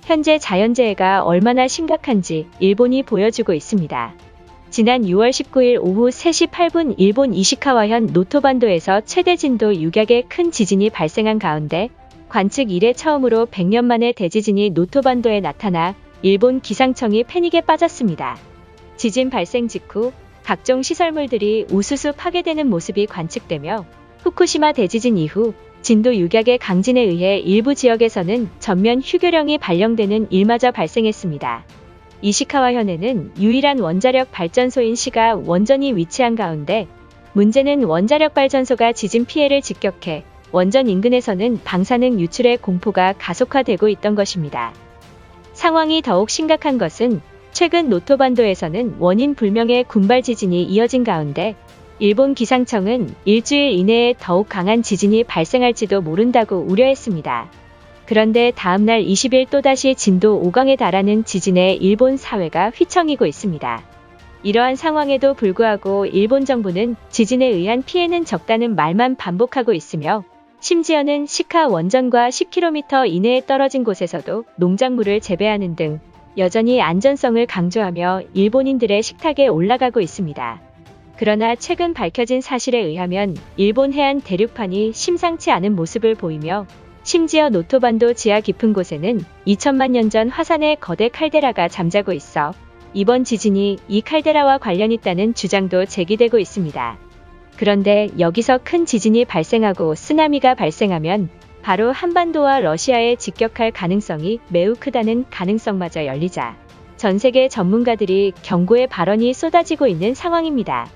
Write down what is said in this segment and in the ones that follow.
현재 자연재해가 얼마나 심각한지 일본이 보여주고 있습니다. 지난 6월 19일 오후 3시 8분 일본 이시카와현 노토반도에서 최대 진도 6약의 큰 지진이 발생한 가운데 관측 이래 처음으로 100년 만에 대지진이 노토반도에 나타나 일본 기상청이 패닉에 빠졌습니다. 지진 발생 직후 각종 시설물들이 우수수 파괴되는 모습이 관측되며 후쿠시마 대지진 이후 진도 6약의 강진에 의해 일부 지역에서는 전면 휴교령이 발령되는 일마저 발생했습니다. 이시카와현에는 유일한 원자력 발전소인 시가 원전이 위치한 가운데 문제는 원자력 발전소가 지진 피해를 직격해 원전 인근에서는 방사능 유출의 공포가 가속화되고 있던 것입니다. 상황이 더욱 심각한 것은 최근 노토반도에서는 원인 불명의 군발 지진이 이어진 가운데 일본 기상청은 일주일 이내에 더욱 강한 지진이 발생할지도 모른다고 우려했습니다. 그런데 다음날 20일 또다시 진도 5강에 달하는 지진에 일본 사회가 휘청이고 있습니다. 이러한 상황에도 불구하고 일본 정부는 지진에 의한 피해는 적다는 말만 반복하고 있으며 심지어는 시카 원전과 10km 이내에 떨어진 곳에서도 농작물을 재배하는 등 여전히 안전성을 강조하며 일본인들의 식탁에 올라가고 있습니다. 그러나 최근 밝혀진 사실에 의하면 일본 해안 대륙판이 심상치 않은 모습을 보이며 심지어 노토반도 지하 깊은 곳에는 2000만 년 전 화산의 거대 칼데라가 잠자고 있어 이번 지진이 이 칼데라와 관련 있다는 주장도 제기되고 있습니다. 그런데 여기서 큰 지진이 발생하고 쓰나미가 발생하면 바로 한반도와 러시아에 직격할 가능성이 매우 크다는 가능성마저 열리자 전 세계 전문가들이 경고의 발언이 쏟아지고 있는 상황입니다.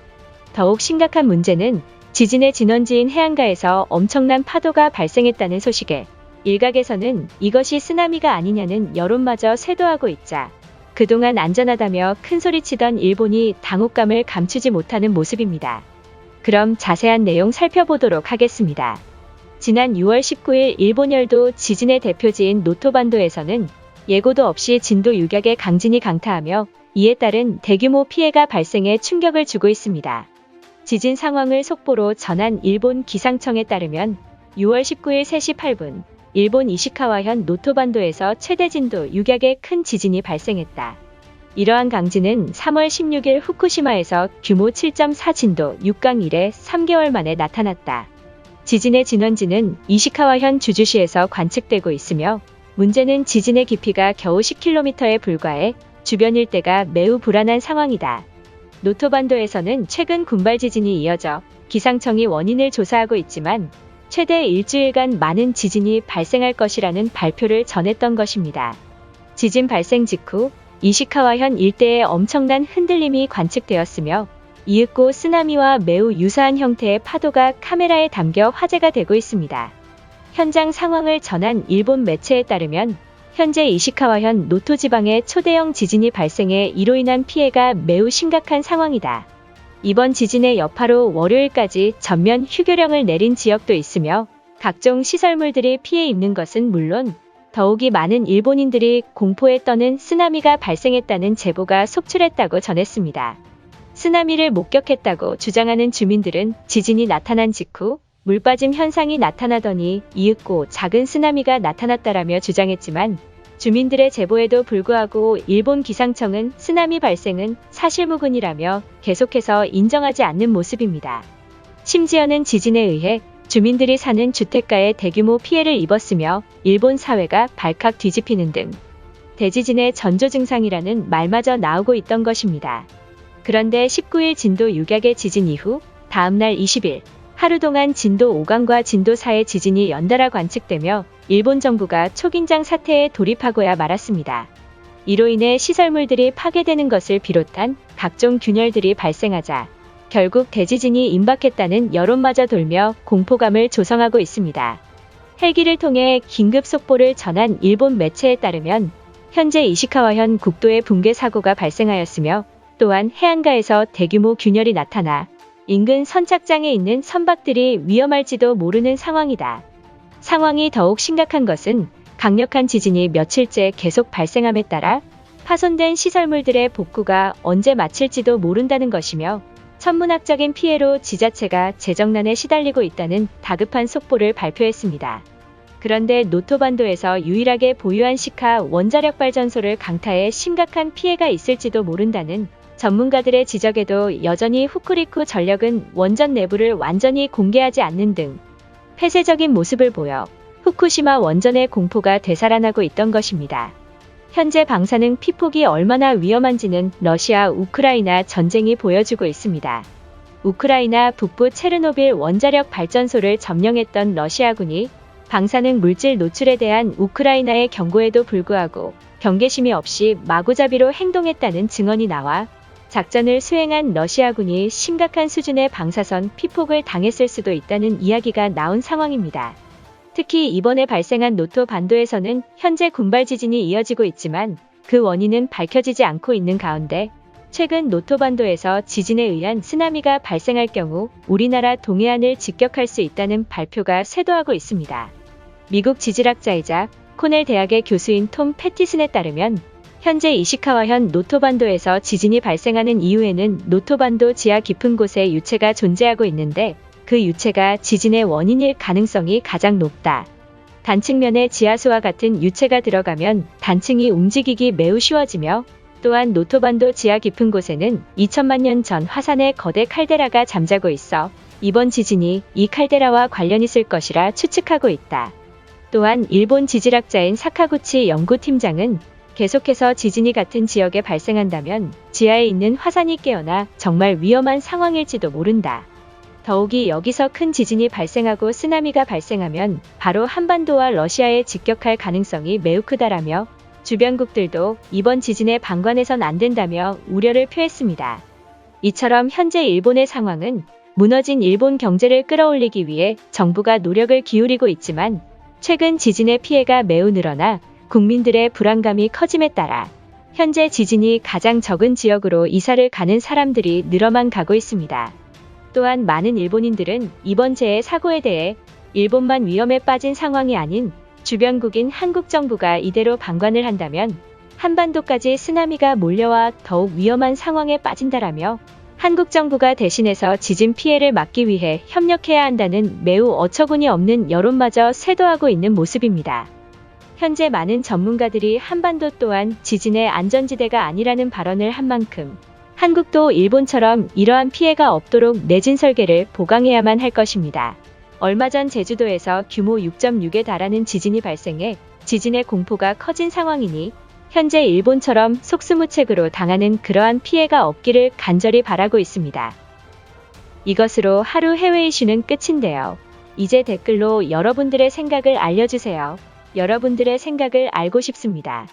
더욱 심각한 문제는 지진의 진원지인 해안가에서 엄청난 파도가 발생했다는 소식에 일각에서는 이것이 쓰나미가 아니냐는 여론마저 쇄도하고 있자 그동안 안전하다며 큰소리치던 일본이 당혹감을 감추지 못하는 모습입니다. 그럼 자세한 내용 살펴보도록 하겠습니다. 지난 6월 19일 일본 열도 지진의 대표지인 노토반도에서는 예고도 없이 진도 6약의 강진이 강타하며 이에 따른 대규모 피해가 발생해 충격을 주고 있습니다. 지진 상황을 속보로 전한 일본 기상청에 따르면 6월 19일 3시 8분 일본 이시카와현 노토반도에서 최대 진도 6약의 큰 지진이 발생했다. 이러한 강진은 3월 16일 후쿠시마에서 규모 7.4 진도 6강 이래 3개월 만에 나타났다. 지진의 진원지는 이시카와현 주주시에서 관측되고 있으며 문제는 지진의 깊이가 겨우 10km에 불과해 주변 일대가 매우 불안한 상황이다. 노토반도에서는 최근 군발 지진이 이어져 기상청이 원인을 조사하고 있지만 최대 일주일간 많은 지진이 발생할 것이라는 발표를 전했던 것입니다. 지진 발생 직후 이시카와현 일대에 엄청난 흔들림이 관측되었으며 이윽고 쓰나미와 매우 유사한 형태의 파도가 카메라에 담겨 화제가 되고 있습니다. 현장 상황을 전한 일본 매체에 따르면 현재 이시카와현 노토 지방에 초대형 지진이 발생해 이로 인한 피해가 매우 심각한 상황이다. 이번 지진의 여파로 월요일까지 전면 휴교령을 내린 지역도 있으며 각종 시설물들이 피해 입는 것은 물론 더욱이 많은 일본인들이 공포에 떠는 쓰나미가 발생했다는 제보가 속출했다고 전했습니다. 쓰나미를 목격했다고 주장하는 주민들은 지진이 나타난 직후 물빠짐 현상이 나타나더니 이윽고 작은 쓰나미가 나타났다라며 주장했지만 주민들의 제보에도 불구하고 일본 기상청은 쓰나미 발생은 사실무근이라며 계속해서 인정하지 않는 모습입니다. 심지어는 지진에 의해 주민들이 사는 주택가에 대규모 피해를 입었으며 일본 사회가 발칵 뒤집히는 등 대지진의 전조 증상이라는 말마저 나오고 있던 것입니다. 그런데 19일 진도 6약의 지진 이후 다음날 20일 하루 동안 진도 5강과 진도 4의 지진이 연달아 관측되며 일본 정부가 초긴장 사태에 돌입하고야 말았습니다. 이로 인해 시설물들이 파괴되는 것을 비롯한 각종 균열들이 발생하자 결국 대지진이 임박했다는 여론마저 돌며 공포감을 조성하고 있습니다. 헬기를 통해 긴급 속보를 전한 일본 매체에 따르면 현재 이시카와현 국도에 붕괴 사고가 발생하였으며 또한 해안가에서 대규모 균열이 나타나 인근 선착장에 있는 선박들이 위험할지도 모르는 상황이다. 상황이 더욱 심각한 것은 강력한 지진이 며칠째 계속 발생함에 따라 파손된 시설물들의 복구가 언제 마칠지도 모른다는 것이며 천문학적인 피해로 지자체가 재정난에 시달리고 있다는 다급한 속보를 발표했습니다. 그런데 노토반도에서 유일하게 보유한 시카 원자력 발전소를 강타해 심각한 피해가 있을지도 모른다는 전문가들의 지적에도 여전히 후쿠리쿠 전력은 원전 내부를 완전히 공개하지 않는 등 폐쇄적인 모습을 보여 후쿠시마 원전의 공포가 되살아나고 있던 것입니다. 현재 방사능 피폭이 얼마나 위험한지는 러시아 우크라이나 전쟁이 보여주고 있습니다. 우크라이나 북부 체르노빌 원자력 발전소를 점령했던 러시아군이 방사능 물질 노출에 대한 우크라이나의 경고에도 불구하고 경계심이 없이 마구잡이로 행동했다는 증언이 나와 작전을 수행한 러시아군이 심각한 수준의 방사선 피폭을 당했을 수도 있다는 이야기가 나온 상황입니다. 특히 이번에 발생한 노토 반도에서는 현재 군발 지진이 이어지고 있지만 그 원인은 밝혀지지 않고 있는 가운데 최근 노토 반도에서 지진에 의한 쓰나미가 발생할 경우 우리나라 동해안을 직격할 수 있다는 발표가 쇄도하고 있습니다. 미국 지질학자이자 코넬 대학의 교수인 톰 패티슨에 따르면 현재 이시카와현 노토반도에서 지진이 발생하는 이유에는 노토반도 지하 깊은 곳에 유체가 존재하고 있는데 그 유체가 지진의 원인일 가능성이 가장 높다. 단층면에 지하수와 같은 유체가 들어가면 단층이 움직이기 매우 쉬워지며 또한 노토반도 지하 깊은 곳에는 2천만 년 전 화산의 거대 칼데라가 잠자고 있어 이번 지진이 이 칼데라와 관련 있을 것이라 추측하고 있다. 또한 일본 지질학자인 사카구치 연구팀장은 계속해서 지진이 같은 지역에 발생한다면 지하에 있는 화산이 깨어나 정말 위험한 상황일지도 모른다. 더욱이 여기서 큰 지진이 발생하고 쓰나미가 발생하면 바로 한반도와 러시아에 직격할 가능성이 매우 크다라며 주변국들도 이번 지진에 방관해선 안 된다며 우려를 표했습니다. 이처럼 현재 일본의 상황은 무너진 일본 경제를 끌어올리기 위해 정부가 노력을 기울이고 있지만 최근 지진의 피해가 매우 늘어나 국민들의 불안감이 커짐에 따라 현재 지진이 가장 적은 지역으로 이사를 가는 사람들이 늘어만 가고 있습니다. 또한 많은 일본인들은 이번 재해 사고에 대해 일본만 위험에 빠진 상황이 아닌 주변국인 한국 정부가 이대로 방관을 한다면 한반도까지 쓰나미가 몰려와 더욱 위험한 상황에 빠진다라며 한국 정부가 대신해서 지진 피해를 막기 위해 협력해야 한다는 매우 어처구니 없는 여론마저 쇄도하고 있는 모습입니다. 현재 많은 전문가들이 한반도 또한 지진의 안전지대가 아니라는 발언을 한 만큼 한국도 일본처럼 이러한 피해가 없도록 내진 설계를 보강해야만 할 것입니다. 얼마 전 제주도에서 규모 6.6에 달하는 지진이 발생해 지진의 공포가 커진 상황이니 현재 일본처럼 속수무책으로 당하는 그러한 피해가 없기를 간절히 바라고 있습니다. 이것으로 하루 해외 이슈는 끝인데요. 이제 댓글로 여러분들의 생각을 알려주세요. 여러분들의 생각을 알고 싶습니다.